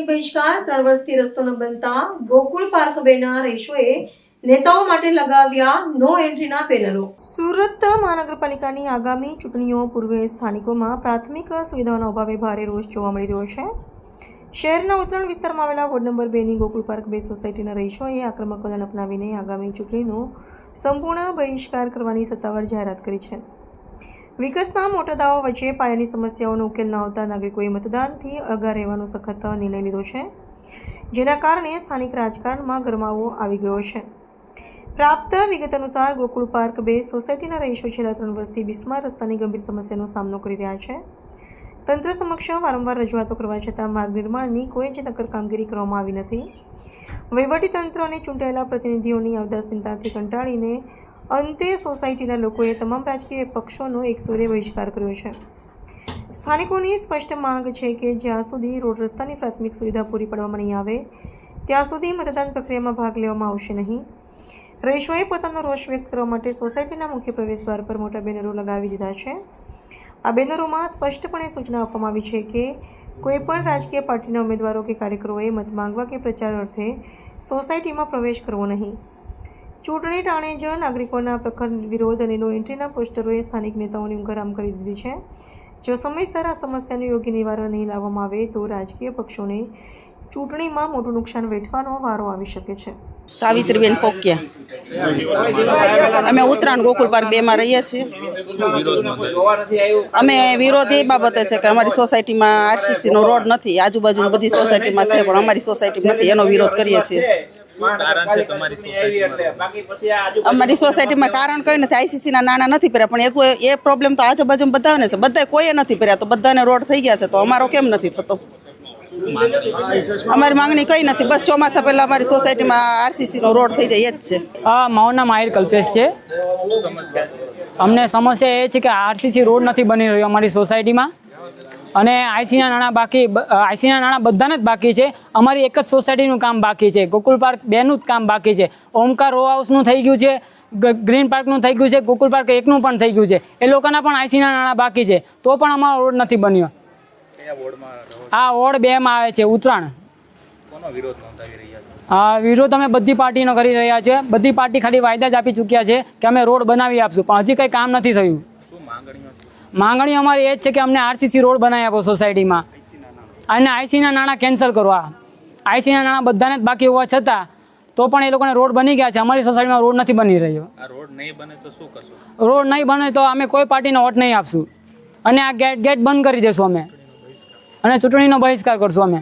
બહિષ્કાર 3 વર્ષથી રસ્તો ન બનતા ગોકુળ પાર્ક બેના રહીશોએ નેતાઓ માટે લગાવ્યા નો એન્ટ્રીના બેનરો। સુરત મહાનગરપાલિકાની આગામી ચૂંટણીઓ પૂર્વે સ્થાનિકોમાં પ્રાથમિક સુવિધાઓના અભાવે ભારે રોષ જોવા મળી રહ્યો છે। શહેરના ઉત્તરાયણ વિસ્તારમાં આવેલા વોર્ડ નંબર 2ની ગોકુળ પાર્ક બે સોસાયટીના રહીશોએ આક્રમક વલણ અપનાવીને આગામી ચૂંટણીનો સંપૂર્ણ બહિષ્કાર કરવાની સત્તાવાર જાહેરાત કરી છે। વિકાસના મોટા દાવા વચ્ચે પાયાની સમસ્યાઓનો ઉકેલ ન આવતા નાગરિકોએ મતદાનથી અળગા રહેવાનો સખત નિર્ણય લીધો છે, જેના કારણે સ્થાનિક રાજકારણમાં ગરમાવો આવી ગયો છે। પ્રાપ્ત વિગત અનુસાર ગોકુળ પાર્ક બે સોસાયટીના રહીશો છેલ્લા 3 વર્ષથી બિસ્માર રસ્તાની ગંભીર સમસ્યાનો સામનો કરી રહ્યા છે। તંત્ર સમક્ષ વારંવાર રજૂઆતો કરવા છતાં માર્ગ નિર્માણની કોઈ જ નક્કર કામગીરી કરવામાં આવી નથી। વહીવટીતંત્ર અને ચૂંટાયેલા પ્રતિનિધિઓની અવદાસીનતાથી કંટાળીને અંતે સોસાયટીના લોકોએ તમામ રાજકીય પક્ષોનો એકસૂરે બહિષ્કાર કર્યો છે। સ્થાનિકોની સ્પષ્ટ માંગ છે કે જ્યાં સુધી રોડ રસ્તાની પ્રાથમિક સુવિધા પૂરી પાડવામાં નહીં આવે ત્યાં સુધી મતદાન પ્રક્રિયામાં ભાગ લેવામાં આવશે નહીં। રહીશોએ પોતાનો રોષ વ્યક્ત કરવા માટે સોસાયટીના મુખ્ય પ્રવેશદ્વાર પર મોટા બેનરો લગાવી દીધા છે। આ બેનરોમાં સ્પષ્ટપણે સૂચના આપવામાં આવી છે કે કોઈપણ રાજકીય પાર્ટીના ઉમેદવારો કે કાર્યકરોએ મત માંગવા કે પ્રચાર અર્થે સોસાયટીમાં પ્રવેશ કરવો નહીં। ચૂંટણી ટાણે જ નાગરિકોના પ્રખર વિરોધ અને નો એન્ટ્રીના પોસ્ટરોએ સ્થાનિક નેતાઓની ઊંઘ હરામ કરી દીધી છે। જો સમયસર આ સમસ્યાનું યોગ્ય નિવારણ નહીં લાવવામાં આવે તો રાજકીય પક્ષોને ચૂંટણીમાં મોટું નુકસાન વેઠવાનો વારો આવી શકે છે। સાવિત્રીબેન પોકિયા, અમે ઉત્તરાયણ ગોકુળ પાર્ક 2 માં રહીએ છીએ। અમે વિરોધ એ બાબતે છે કે અમારી સોસાયટીમાં આરસીસી નો રોડ નથી, આજુબાજુની બધી સોસાયટીમાં છે પણ અમારી સોસાયટીમાં નથી, એનો વિરોધ કરીએ છીએ। અમારી સોસાયટીમાં કારણ કઈ નથી, આઈસીસી ના નાણાં નથી ભર્યા, પણ એ પ્રોબ્લેમ તો આજુબાજુ બધાને છે, બધા કોઈએ નથી ભર્યા તો બધાને રોડ થઈ ગયા છે, તો અમારો કેમ નથી થતો? અમારી માંગણી કઈ નથી, બસ ચોમાસા પહેલા અમારી સોસાયટીમાં આરસીસી નો રોડ થઈ જાય એ જ છે। મારું નામ આહિર કલ્પેશ છે। અમને સમસ્યા એ છે કે આરસીસી રોડ નથી બની રહ્યો અમારી સોસાયટીમાં અને આઈસીના નાણાં બધાને જ બાકી છે। અમારી એક જ સોસાયટીનું કામ બાકી છે, ગોકુળ પાર્ક 2નું જ કામ બાકી છે। ઓમકાર રો હાઉસનું થઈ ગયું છે, ગ્રીન પાર્કનું થઈ ગયું છે, ગોકુળ પાર્ક 1નું પણ થઈ ગયું છે, એ લોકોના પણ આઈસીના નાણાં બાકી છે, તો પણ અમારો રોડ નથી બન્યો। આ વોર્ડ 2 માં આવે છે ઉત્તરાયણ। વિરોધ અમે બધી પાર્ટીનો કરી રહ્યા છે, બધી પાર્ટી ખાલી વાયદા જ આપી ચૂક્યા છે કે અમે રોડ બનાવી આપશું, પણ હજી કંઈ કામ નથી થયું। માંગણીઓ અમારી એ જ છે કે અમને આરસીસી રોડ બનાવી આપો સોસાયટીમાં અને આઈસીના નાણાં કેન્સલ કરવા। આઈસીના નાણાં બધાને જ બાકી હોવા છતાં તો પણ એ લોકોને રોડ બની ગયા છે, અમારી સોસાયટીમાં રોડ નથી બની રહ્યો। રોડ નહીં બને તો અમે કોઈ પાર્ટીને વોટ નહીં આપશું અને આ ગેટ બંધ કરી દેશું અમે અને ચૂંટણીનો બહિષ્કાર કરશું અમે।